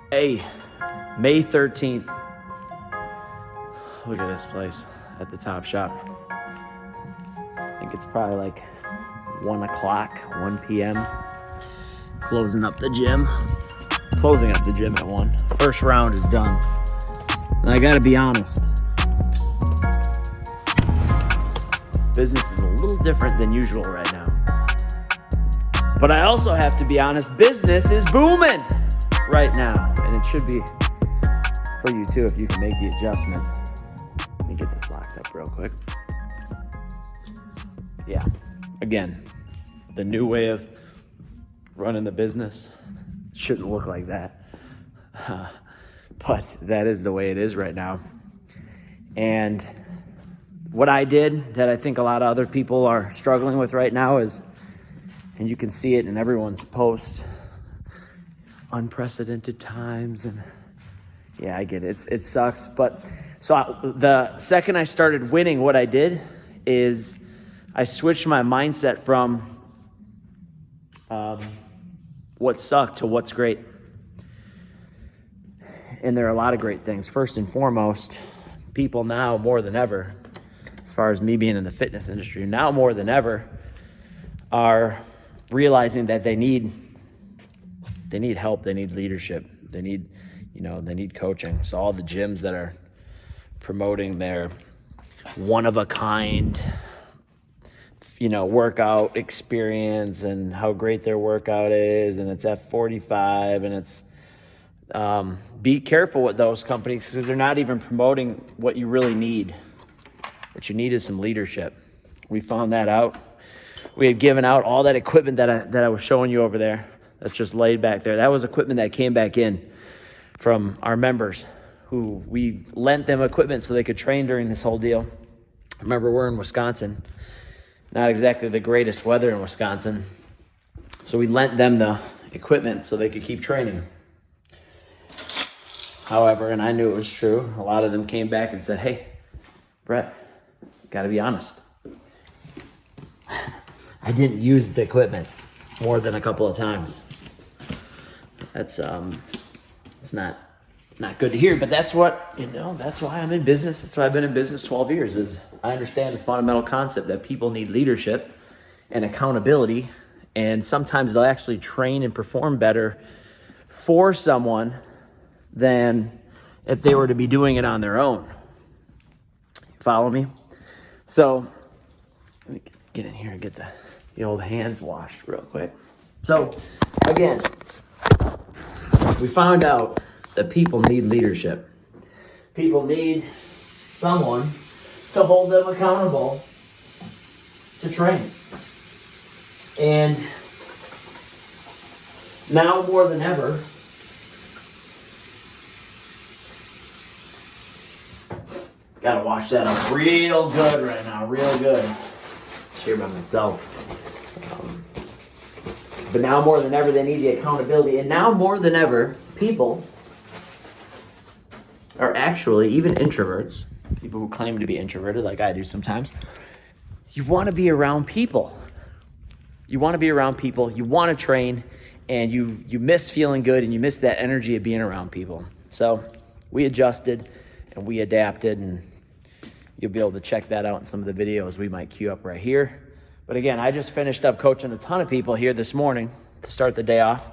Hey, May 13th. Look at this place at the Top Shop. I think it's probably like 1 o'clock, 1 p.m. Closing up the gym at 1. First round is done. And I gotta be honest, business is a little different than usual right now. But I also have to be honest, business is booming right now. And it should be for you too if you can make the adjustment. Let me get this locked up real quick. Yeah, again, the new way of running the business shouldn't look like that. But that is the way it is right now. And what I did that I think a lot of other people are struggling with right now is, and you can see it in everyone's posts, unprecedented times. And yeah, I get it. It sucks. But the second I started winning, what I did is I switched my mindset from what sucked to what's great. And there are a lot of great things. First and foremost, people now more than ever, as far as me being in the fitness industry, now more than ever are realizing that they need help, they need leadership, they need coaching. So all the gyms that are promoting their one-of-a-kind, workout experience and how great their workout is, and it's F45, and it's be careful with those companies because they're not even promoting what you really need. What you need is some leadership. We found that out. We had given out all that equipment that I was showing you over there. That's just laid back there. That was equipment that came back in from our members who we lent them equipment so they could train during this whole deal. Remember, we're in Wisconsin. Not exactly the greatest weather in Wisconsin. So we lent them the equipment so they could keep training. However, and I knew it was true, a lot of them came back and said, "Hey, Brett, gotta be honest. I didn't use the equipment more than a couple of times." That's it's not good to hear, but that's what, that's why I'm in business. That's why I've been in business 12 years, is I understand the fundamental concept that people need leadership and accountability, and sometimes they'll actually train and perform better for someone than if they were to be doing it on their own. Follow me? So let me get in here and get the old hands washed real quick. So again, we found out that people need leadership. People need someone to hold them accountable to train. And now more than ever, gotta wash that up real good right now, real good. Here by myself. But now more than ever, they need the accountability. And now more than ever, people are actually, even introverts, people who claim to be introverted like I do sometimes, you want to be around people. You want to be around people, you want to train, and you miss feeling good, and you miss that energy of being around people. So we adjusted and we adapted, and you'll be able to check that out in some of the videos we might queue up right here. But again, I just finished up coaching a ton of people here this morning to start the day off.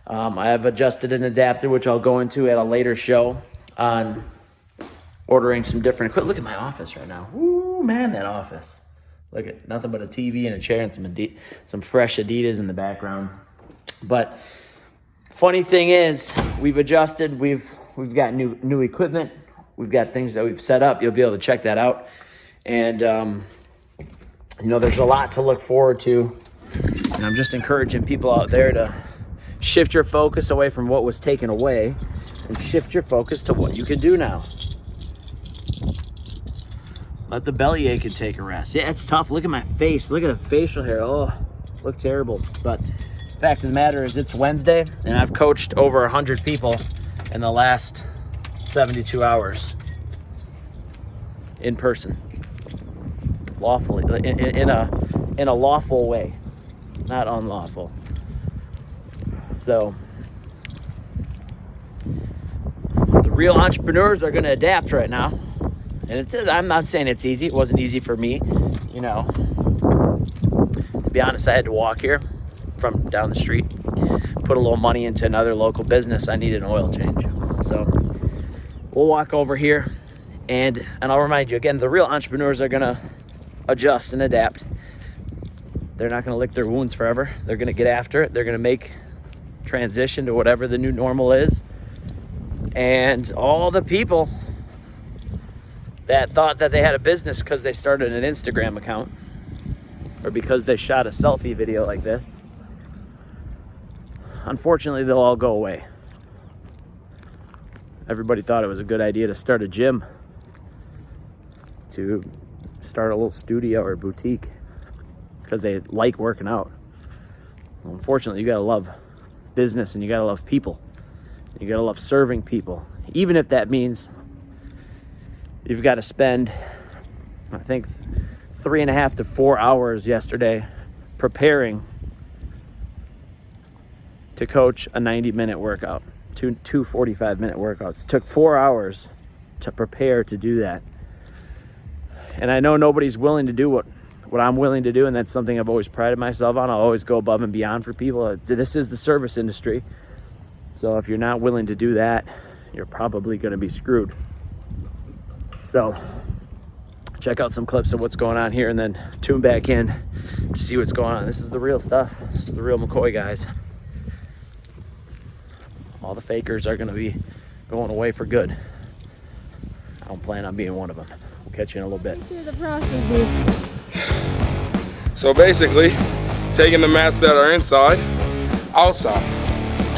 I have adjusted and adapted, which I'll go into at a later show on ordering some different equipment. Look at my office right now. Ooh, man, that office. Look at nothing but a TV and a chair and some fresh Adidas in the background. But funny thing is, we've adjusted. We've got new equipment. We've got things that we've set up. You'll be able to check that out. And, there's a lot to look forward to. And I'm just encouraging people out there to shift your focus away from what was taken away and shift your focus to what you can do now. Let the bellyache take a rest. Yeah, it's tough. Look at my face. Look at the facial hair. Oh, look terrible. But the fact of the matter is, it's Wednesday, and I've coached over 100 people in the last 72 hours in person, lawfully, in a lawful way, not unlawful. So real entrepreneurs are going to adapt right now. And I'm not saying it's easy. It wasn't easy for me, you know. To be honest, I had to walk here from down the street, put a little money into another local business. I needed an oil change. So we'll walk over here, and I'll remind you again, the real entrepreneurs are going to adjust and adapt. They're not going to lick their wounds forever. They're going to get after it. They're going to make transition to whatever the new normal is. And all the people that thought that they had a business because they started an Instagram account or because they shot a selfie video like this, unfortunately, they'll all go away. Everybody thought it was a good idea to start a gym, to start a little studio or boutique because they like working out. Well, unfortunately, you gotta love business and you gotta love people. You gotta love serving people, even if that means you've got to spend, I think, 3.5 to 4 hours yesterday preparing to coach a 90-minute workout, two 45-minute workouts. It took 4 hours to prepare to do that. And I know nobody's willing to do what I'm willing to do, and that's something I've always prided myself on. I'll always go above and beyond for people. This is the service industry. So if you're not willing to do that, you're probably going to be screwed. So check out some clips of what's going on here and then tune back in to see what's going on. This is the real stuff. This is the real McCoy guys. All the fakers are going to be going away for good. I don't plan on being one of them. We'll catch you in a little bit. Through the process, dude. So basically, taking the mats that are inside, outside.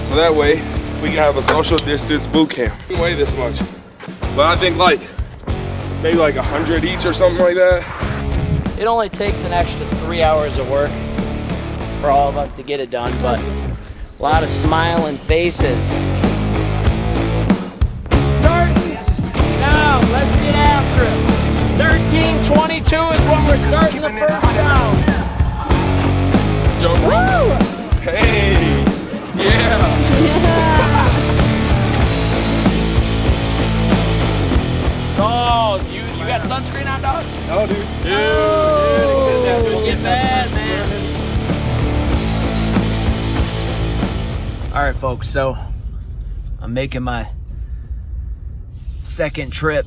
So that way, we can have a social distance boot camp. Weigh this much. But I think maybe like 100 each or something like that. It only takes an extra 3 hours of work for all of us to get it done, but a lot of smiling faces. Start now, let's get after it. 13:22 is when we're starting the first round. Woo! Hey, yeah. Oh, you got sunscreen on, dog? No, dude. Dude, get bad, man. All right, folks, so I'm making my second trip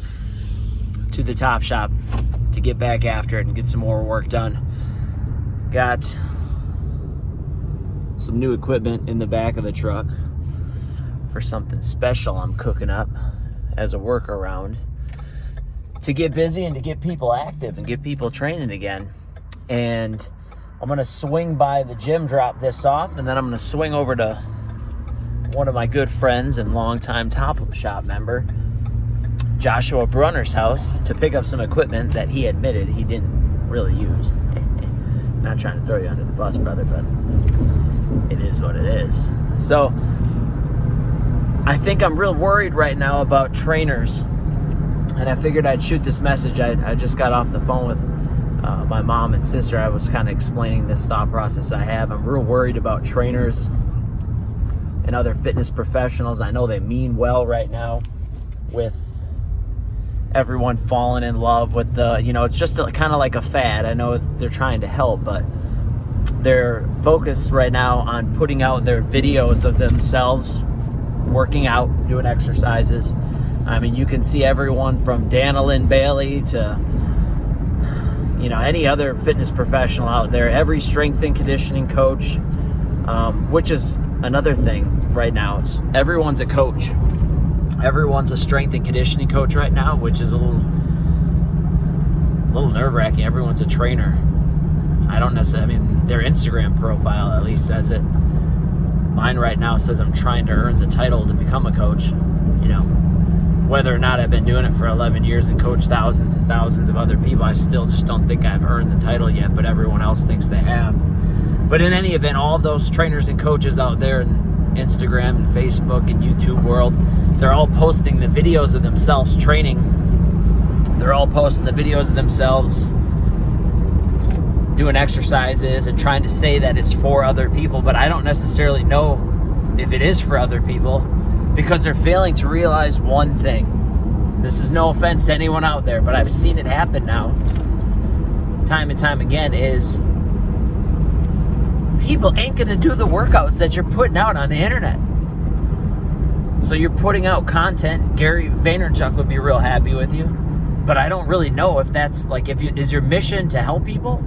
to the Top Shop to get back after it and get some more work done. Got some new equipment in the back of the truck for something special I'm cooking up as a workaround to get busy and to get people active and get people training again. And I'm gonna swing by the gym, drop this off, and then I'm gonna swing over to one of my good friends and longtime Top Shop member, Joshua Brunner's house, to pick up some equipment that he admitted he didn't really use. Not trying to throw you under the bus, brother, but it is what it is. So I think I'm real worried right now about trainers, and I figured I'd shoot this message. I just got off the phone with my mom and sister. I was kind of explaining this thought process I have. I'm real worried about trainers and other fitness professionals. I know they mean well right now with everyone falling in love with the, it's just kind of like a fad. I know they're trying to help, but they're focused right now on putting out their videos of themselves working out, doing exercises. I mean, you can see everyone from Danilyn Bailey to, any other fitness professional out there, every strength and conditioning coach, which is another thing right now. Everyone's a coach. Everyone's a strength and conditioning coach right now, which is a little nerve-wracking. Everyone's a trainer. I don't necessarily, their Instagram profile at least says it. Mine right now says I'm trying to earn the title to become a coach. Whether or not I've been doing it for 11 years and coached thousands and thousands of other people, I still just don't think I've earned the title yet, but everyone else thinks they have. But in any event, all those trainers and coaches out there in Instagram and Facebook and YouTube world, they're all posting the videos of themselves training. They're all posting the videos of themselves doing exercises and trying to say that it's for other people, but I don't necessarily know if it is for other people. because they're failing to realize one thing. This is no offense to anyone out there, but I've seen it happen now, time and time again, is people ain't gonna do the workouts that you're putting out on the internet. So you're putting out content. Gary Vaynerchuk would be real happy with you, but I don't really know if that's like, is your mission to help people?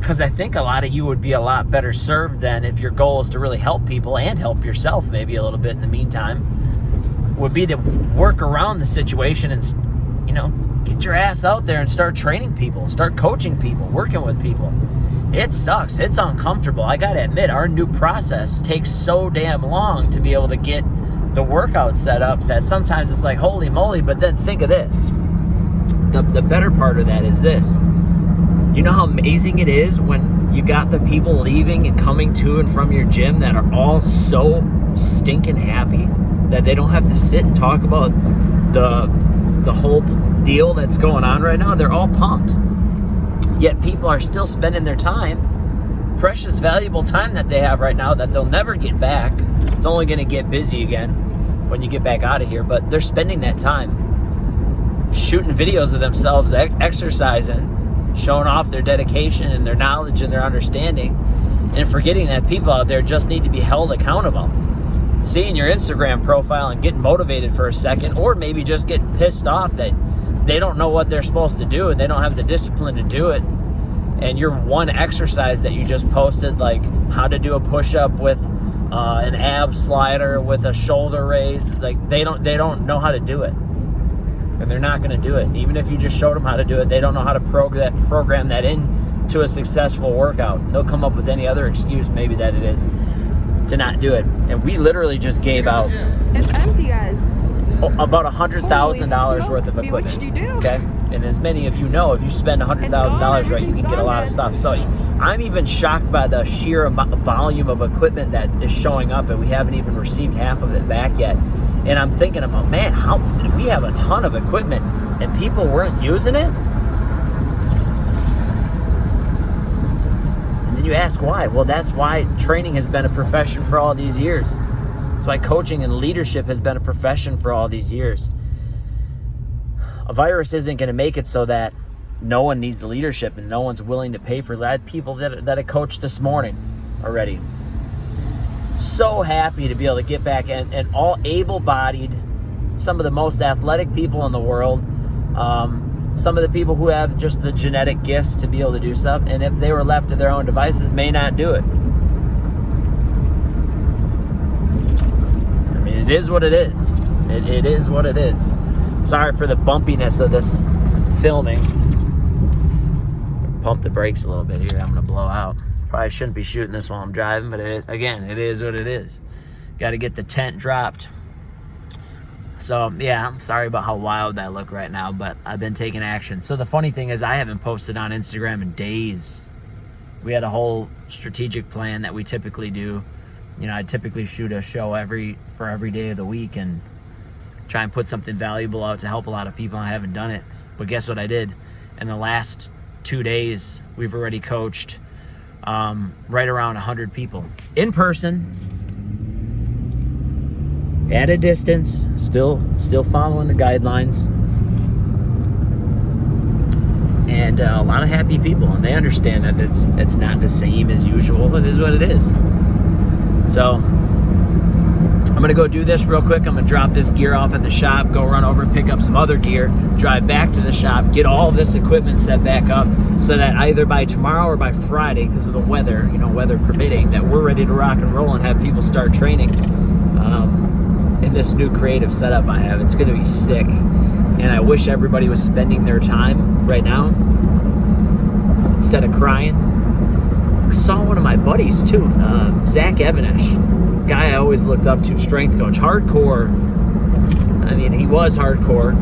Because I think a lot of you would be a lot better served than, if your goal is to really help people and help yourself maybe a little bit in the meantime, would be to work around the situation and, get your ass out there and start training people, start coaching people, working with people. It sucks. It's uncomfortable. I gotta admit, our new process takes so damn long to be able to get the workout set up that sometimes it's like, holy moly. But then think of this. The better part of that is this. You know how amazing it is when you got the people leaving and coming to and from your gym that are all so stinking happy that they don't have to sit and talk about the whole deal that's going on right now. They're all pumped. Yet people are still spending their time, precious, valuable time that they have right now that they'll never get back. It's only going to get busy again when you get back out of here, but they're spending that time shooting videos of themselves, exercising, showing off their dedication and their knowledge and their understanding, and forgetting that people out there just need to be held accountable. Seeing your Instagram profile and getting motivated for a second, or maybe just getting pissed off that they don't know what they're supposed to do and they don't have the discipline to do it, and your one exercise that you just posted, like how to do a push-up with an ab slider with a shoulder raise, like they don't know how to do it, and they're not going to do it. Even if you just showed them how to do it, they don't know how to program that into a successful workout. They'll come up with any other excuse maybe that it is to not do it. And we literally just gave out, it's empty, guys, about $100,000 worth of equipment. What you do? Okay, and as many of you know, if you spend $100,000 right, you can get a lot of stuff. So I'm even shocked by the sheer volume of equipment that is showing up, and we haven't even received half of it back yet. And I'm thinking about, man, how we have a ton of equipment and people weren't using it. And then you ask why. Well, that's why training has been a profession for all these years. That's why coaching and leadership has been a profession for all these years. A virus isn't going to make it so that no one needs leadership and no one's willing to pay for that. People that I coached this morning already. So happy to be able to get back, and all able-bodied, some of the most athletic people in the world, some of the people who have just the genetic gifts to be able to do stuff, and if they were left to their own devices, may not do it. It is what it is. It is what it is. Sorry for the bumpiness of this filming. Pump the brakes a little bit here. I'm going to blow out. Probably shouldn't be shooting this while I'm driving, but it is what it is. Got to get the tent dropped. So, yeah, I'm sorry about how wild I look right now, but I've been taking action. So the funny thing is I haven't posted on Instagram in days. We had a whole strategic plan that we typically do. I typically shoot a show for every day of the week and try and put something valuable out to help a lot of people. I haven't done it. But guess what I did? In the last 2 days, we've already coached right around 100 people. In person, at a distance, still following the guidelines. And a lot of happy people. And they understand that it's not the same as usual. It is what it is. So I'm going to go do this real quick. I'm going to drop this gear off at the shop, go run over and pick up some other gear, drive back to the shop, get all this equipment set back up so that either by tomorrow or by Friday, because of the weather, weather permitting, that we're ready to rock and roll and have people start training in this new creative setup I have. It's going to be sick. And I wish everybody was spending their time right now instead of crying. I saw one of my buddies too, Zach Evanesh, guy I always looked up to, strength coach, hardcore. I mean, he was hardcore.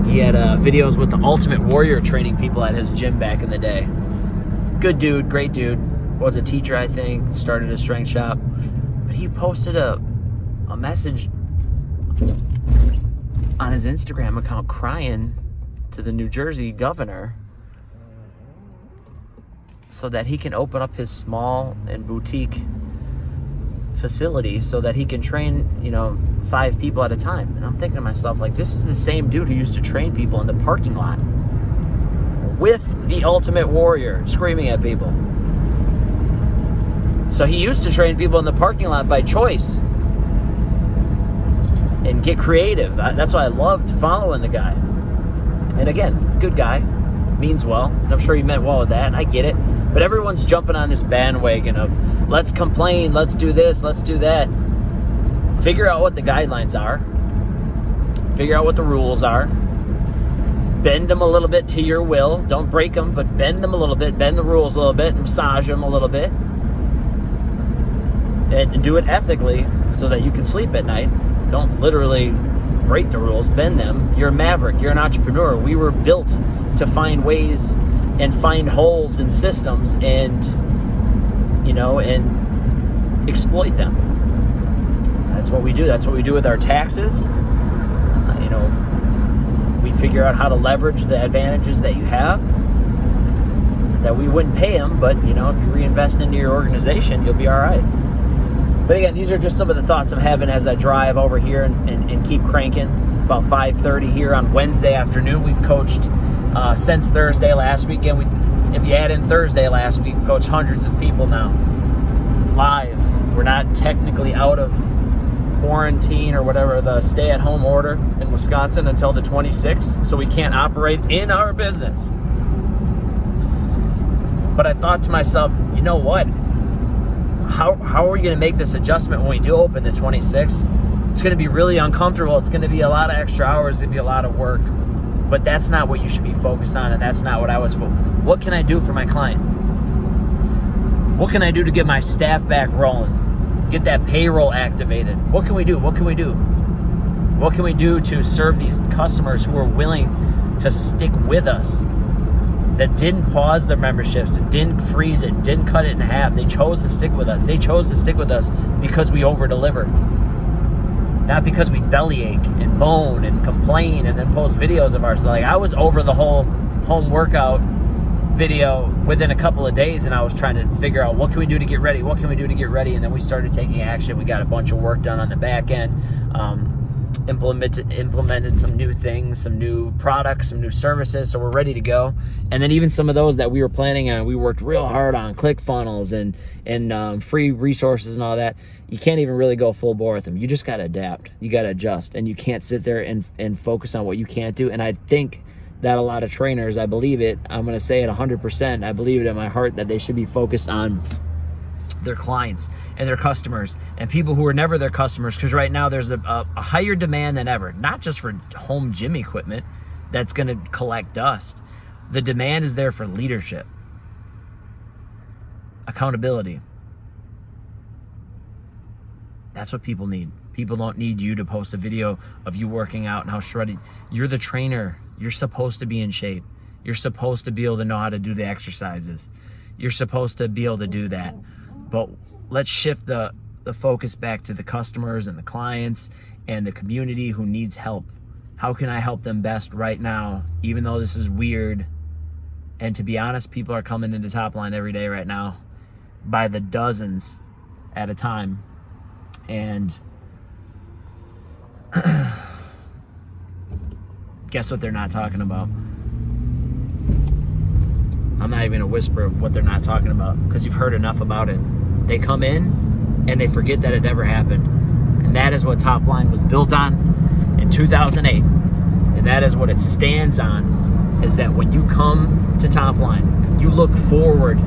He had videos with the Ultimate Warrior training people at his gym back in the day. Good dude, great dude. Was a teacher, I think, started a strength shop. But he posted a message on his Instagram account crying to the New Jersey governor so that he can open up his small and boutique facility so that he can train, 5 people at a time. And I'm thinking to myself, like, this is the same dude who used to train people in the parking lot with the Ultimate Warrior screaming at people. So he used to train people in the parking lot by choice and get creative. That's why I loved following the guy. And again, good guy, means well. And I'm sure he meant well with that, and I get it. But everyone's jumping on this bandwagon of, let's complain, let's do this, let's do that. Figure out what the guidelines are. Figure out what the rules are. Bend them a little bit to your will. Don't break them, but bend them a little bit. Bend the rules a little bit. Massage them a little bit. And do it ethically so that you can sleep at night. Don't literally break the rules. Bend them. You're a maverick. You're an entrepreneur. We were built to find ways and find holes in systems and, and exploit them. That's what we do. That's what we do with our taxes. We figure out how to leverage the advantages that you have that we wouldn't pay them, but, if you reinvest into your organization, you'll be all right. But again, these are just some of the thoughts I'm having as I drive over here and keep cranking. About 5:30 here on Wednesday afternoon. We've coached since Thursday last weekend. If you add in Thursday last week, we coached hundreds of people now. Live. We're not technically out of quarantine or whatever, the stay-at-home order in Wisconsin until the 26th, so we can't operate in our business. But I thought to myself, you know what? How are we going to make this adjustment when we do open the 26th? It's going to be really uncomfortable. It's going to be a lot of extra hours. It's going to be a lot of work. But that's not what you should be focused on, and that's not what I was focused on. What can I do for my client? What can I do to get my staff back rolling? Get that payroll activated? What can we do? What can we do? What can we do to serve these customers who are willing to stick with us, that didn't pause their memberships, that didn't freeze it, didn't cut it in half? They chose to stick with us. They chose to stick with us because we over-deliver. Not because we bellyache and moan and complain and then post videos of ourselves. Like, I was over the whole home workout video within a couple of days, and I was trying to figure out, what can we do to get ready? What can we do to get ready? And then we started taking action. We got a bunch of work done on the back end. Implemented some new things, some new products, some new services, so we're ready to go. And then even some of those that we were planning on, we worked real hard on ClickFunnels and free resources and all that. You can't even really go full bore with them. You just got to adapt. You got to adjust, and you can't sit there and focus on what you can't do. And I think that a lot of trainers, I believe it, I'm going to say it 100%, I believe it in my heart, that they should be focused on their clients and their customers and people who are never their customers, because right now there's a higher demand than ever, not just for home gym equipment that's going to collect dust. The demand is there for leadership, accountability. That's what people need. People don't need you to post a video of you working out and how shredded. You're the trainer. You're supposed to be in shape. You're supposed to be able to know how to do the exercises. You're supposed to be able to do that. But let's shift the focus back to the customers and the clients and the community who needs help. How can I help them best right now, even though this is weird? And to be honest, people are coming into Top Line every day right now by the dozens at a time. And guess what they're not talking about? I'm not even going to whisper what they're not talking about, because you've heard enough about it. They come in and they forget that it ever happened. And that is what Top Line was built on in 2008. And that is what it stands on, is that when you come to Top Line, you look forward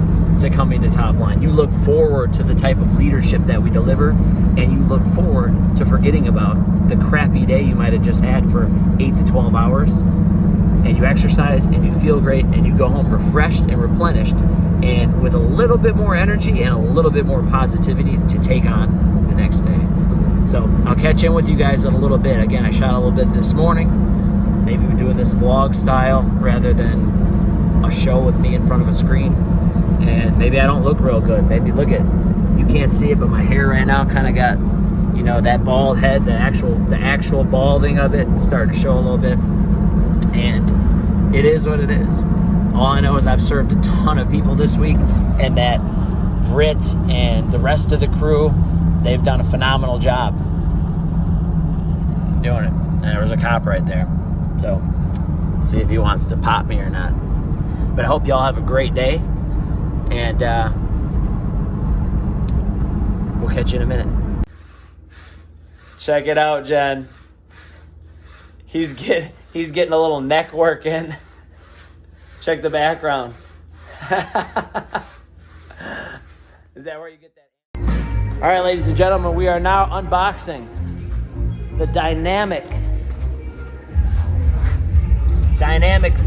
to coming to Top Line. You look forward to the type of leadership that we deliver, and you look forward to forgetting about the crappy day you might have just had for 8 to 12 hours. And you exercise and you feel great and you go home refreshed and replenished and with a little bit more energy and a little bit more positivity to take on the next day. So I'll catch in with you guys in a little bit. Again, I shot a little bit this morning. Maybe we're doing this vlog style rather than a show with me in front of a screen. And maybe I don't look real good. Maybe look at, you can't see it, but my hair right now kind of got, that bald head, the actual balding of it starting to show a little bit. And it is what it is. All I know is I've served a ton of people this week, and that Britt and the rest of the crew they've done a phenomenal job doing it. And there was a cop right there. So, see if he wants to pop me or not. But I hope y'all have a great day. And we'll catch you in a minute. Check it out, Jen. He's getting a little neck work in. Check the background. Is that where you get that? All right, ladies and gentlemen, we are now unboxing the Dynamic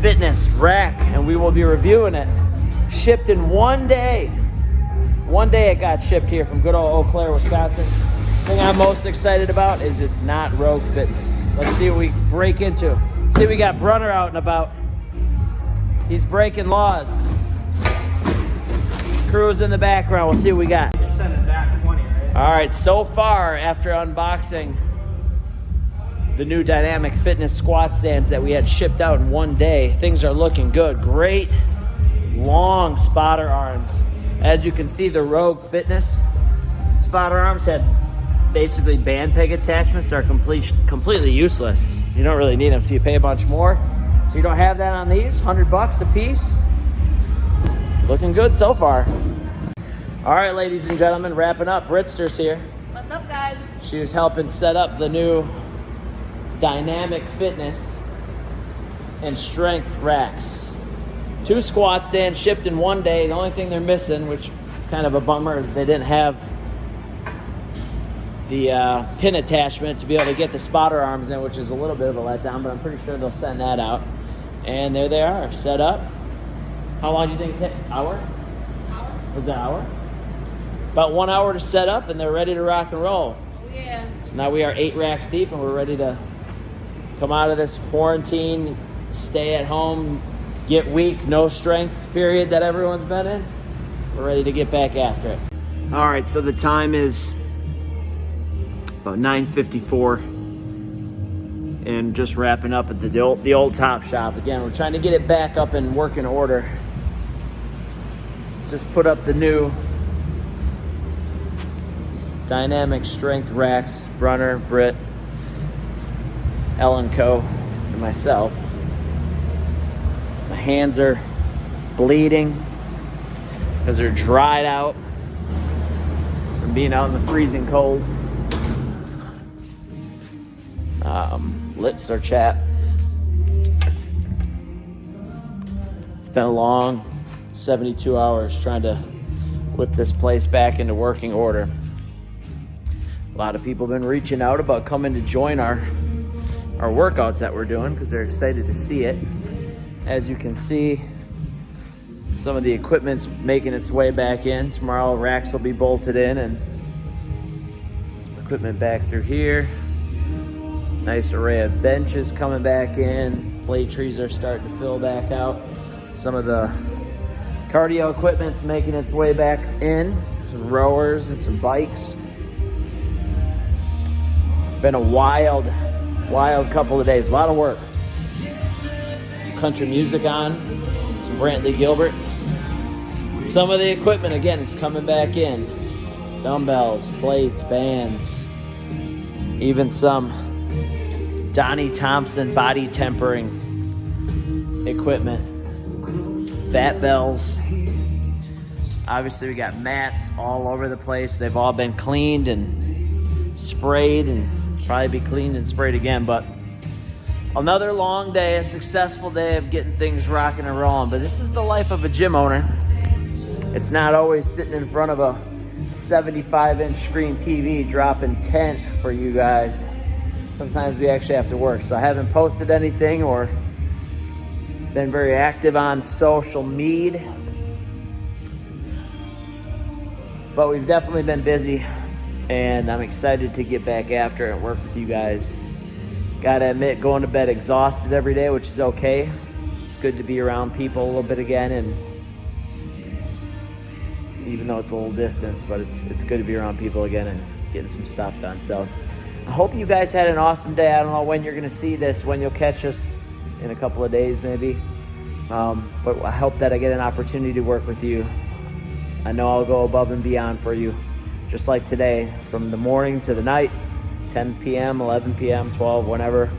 Fitness rack, and we will be reviewing it. Shipped in one day. One day it got shipped here from good old Eau Claire, Wisconsin. The thing I'm most excited about is it's not Rogue Fitness. Let's see what we break into. See, we got Brunner out and about. He's breaking laws. Crew's in the background. We'll see what we got. You're sending back 20, right? All right, so far, after unboxing the new Dynamic Fitness squat stands that we had shipped out in one day, things are looking good. Great long spotter arms. As you can see, the Rogue Fitness spotter arms had basically band peg attachments, are completely useless. You don't really need them, so you pay a bunch more. So you don't have that on these, $100 a piece. Looking good so far. All right, ladies and gentlemen, wrapping up. Britster's here. What's up, guys? She was helping set up the new Dynamic Fitness and Strength racks. 2 squat stands shipped in one day. The only thing they're missing, which is kind of a bummer, is they didn't have the pin attachment to be able to get the spotter arms in, which is a little bit of a letdown, but I'm pretty sure they'll send that out. And there they are, set up. How long do you think it takes? Hour? Was it an hour? About 1 hour to set up, and they're ready to rock and roll. Oh, yeah. So now we are 8 racks deep, and we're ready to come out of this quarantine, stay at home, get weak, no strength period that everyone's been in. We're ready to get back after it. All right, so the time is about 9:54, and just wrapping up at the old Top Shop. Again, we're trying to get it back up and working order. Just put up the new Dynamic Strength racks. Brunner, Britt, Ellen Co, and myself. My hands are bleeding because they're dried out from being out in the freezing cold. Lips are chapped. It's been a long 72 hours trying to whip this place back into working order. A lot of people have been reaching out about coming to join our workouts that we're doing because they're excited to see it. As you can see, some of the equipment's making its way back in. Tomorrow racks will be bolted in and some equipment back through here. Nice array of benches coming back in. Blade trees are starting to fill back out. Some of the cardio equipment's making its way back in. Some rowers and some bikes. Been a wild couple of days. A lot of work. Some country music on. Some Brantley Gilbert. Some of the equipment, again, is coming back in. Dumbbells, plates, bands. Even some Donnie Thompson body tempering equipment. Fat bells. Obviously, we got mats all over the place. They've all been cleaned and sprayed and probably be cleaned and sprayed again. But another long day, a successful day of getting things rocking and rolling. But this is the life of a gym owner. It's not always sitting in front of a 75-inch screen TV dropping 10 for you guys. Sometimes we actually have to work. So I haven't posted anything or been very active on social media. But we've definitely been busy, and I'm excited to get back after it and work with you guys. Gotta admit, going to bed exhausted every day, which is okay. It's good to be around people a little bit again, and even though it's a little distance, but it's good to be around people again and getting some stuff done. So I hope you guys had an awesome day. I don't know when you're gonna see this, when you'll catch us in a couple of days maybe. But I hope that I get an opportunity to work with you. I know I'll go above and beyond for you. just like today, from the morning to the night, 10 p.m., 11 p.m., 12, whenever.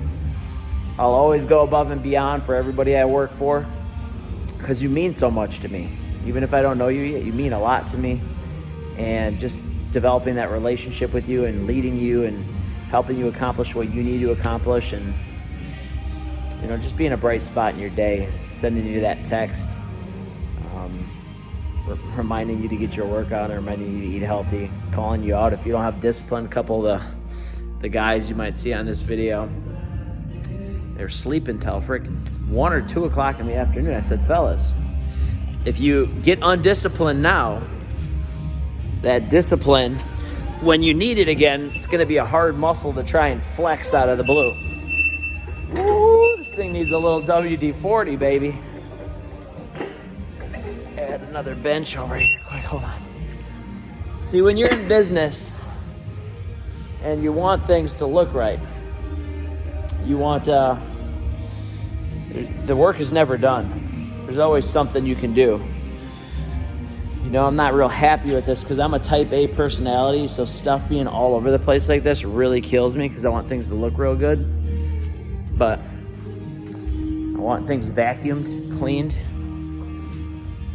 I'll always go above and beyond for everybody I work for because you mean so much to me. Even if I don't know you yet, you mean a lot to me. And just developing that relationship with you and leading you and helping you accomplish what you need to accomplish, and just being a bright spot in your day, sending you that text, reminding you to get your workout, and reminding you to eat healthy, calling you out if you don't have discipline. A couple of the guys you might see on this video, they're sleeping till freaking 1 or 2 o'clock in the afternoon. I said, fellas, if you get undisciplined now, that discipline, when you need it again, it's going to be a hard muscle to try and flex out of the blue. Ooh, this thing needs a little WD-40, baby. Add another bench over here. Quick, hold on. See, when you're in business and you want things to look right, you want, the work is never done. There's always something you can do. I'm not real happy with this because I'm a type A personality, so stuff being all over the place like this really kills me because I want things to look real good. But I want things vacuumed, cleaned.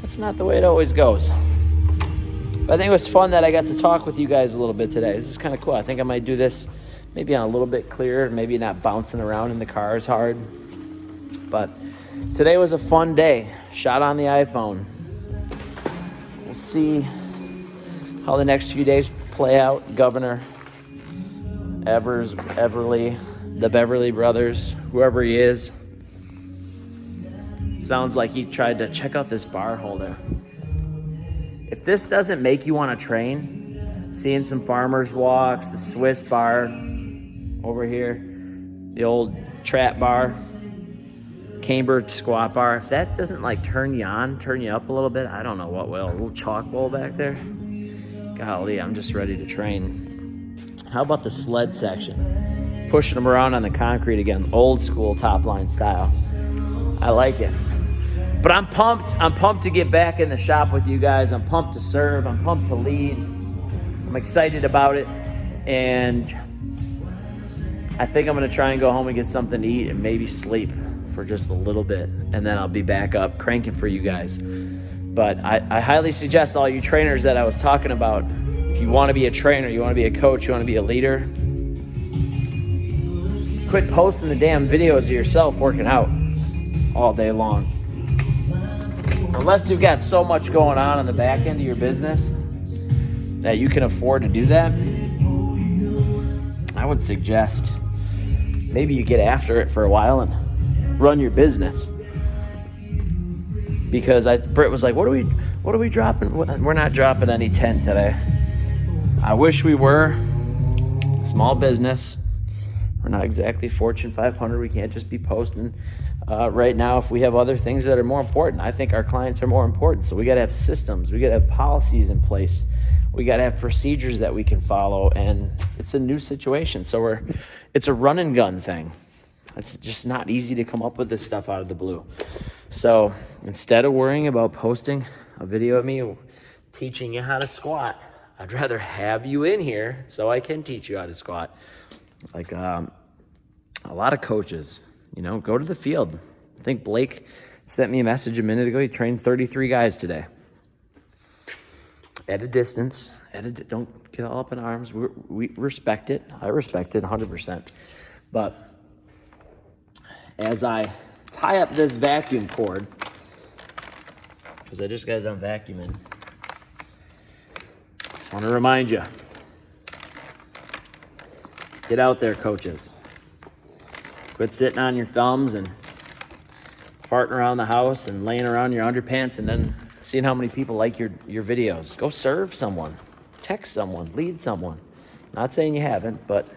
That's not the way it always goes. But I think it was fun that I got to talk with you guys a little bit today. This is kind of cool. I think I might do this maybe on a little bit clearer, maybe not bouncing around in the car as hard. But today was a fun day. Shot on the iPhone. We'll see how the next few days play out. Governor Everly, the Beverly Brothers, whoever he is. Sounds like he tried to check out this bar holder. If this doesn't make you want to train, seeing some farmers walks, the Swiss bar over here, the old trap bar, Cambridge squat bar, if that doesn't turn you up a little bit, I don't know what will. A little chalk bowl back there. Golly, I'm just ready to train. How about the sled section? Pushing them around on the concrete again, old school top line style. I like it. But I'm pumped. I'm pumped to get back in the shop with you guys. I'm pumped to serve. I'm pumped to lead. I'm excited about it. And I think I'm going to try and go home and get something to eat and maybe sleep for just a little bit. And then I'll be back up cranking for you guys. But I highly suggest all you trainers that I was talking about, if you want to be a trainer, you want to be a coach, you want to be a leader, quit posting the damn videos of yourself working out all day long. Unless you've got so much going on the back end of your business that you can afford to do that, I would suggest maybe you get after it for a while and run your business. Because Britt was like, what are we dropping? We're not dropping any tent today. I wish we were. Small business. We're not exactly Fortune 500. We can't just be posting right now if we have other things that are more important. I think our clients are more important. So we got to have systems. We got to have policies in place. We got to have procedures that we can follow. And it's a new situation. So it's a run and gun thing. It's just not easy to come up with this stuff out of the blue. So instead of worrying about posting a video of me teaching you how to squat, I'd rather have you in here so I can teach you how to squat. Like a lot of coaches, go to the field. I think Blake sent me a message a minute ago. He trained 33 guys today. At a distance. Don't get all up in arms. We respect it. I respect it 100%. But as I tie up this vacuum cord, because I just got done vacuuming, I want to remind you, get out there, coaches. Quit sitting on your thumbs and farting around the house and laying around your underpants and then seeing how many people like your videos. Go serve someone, text someone, lead someone. Not saying you haven't, but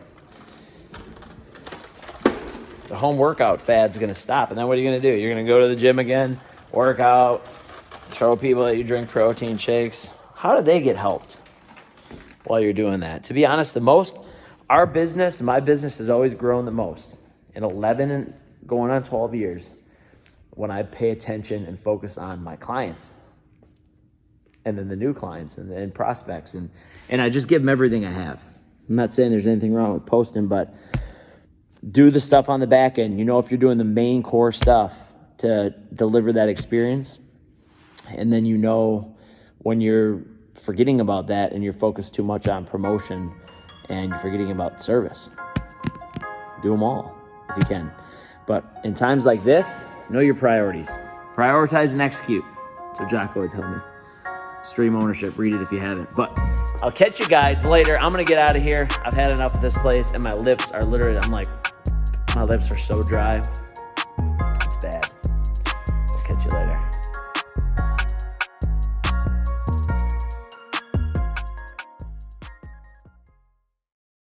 the home workout fad's going to stop. And then what are you going to do? You're going to go to the gym again, work out, show people that you drink protein shakes. How do they get helped while you're doing that? To be honest, our business, my business has always grown the most in 11 and going on 12 years when I pay attention and focus on my clients and then the new clients and prospects. And I just give them everything I have. I'm not saying there's anything wrong with posting, but do the stuff on the back end. You know, if you're doing the main core stuff to deliver that experience, and then you know when you're forgetting about that and you're focused too much on promotion and you're forgetting about service. Do them all if you can. But in times like this, know your priorities. Prioritize and execute. That's what Jocko would tell me. Stream ownership, read it if you haven't. But I'll catch you guys later. I'm gonna get out of here. I've had enough of this place and my lips are literally, my lips are so dry.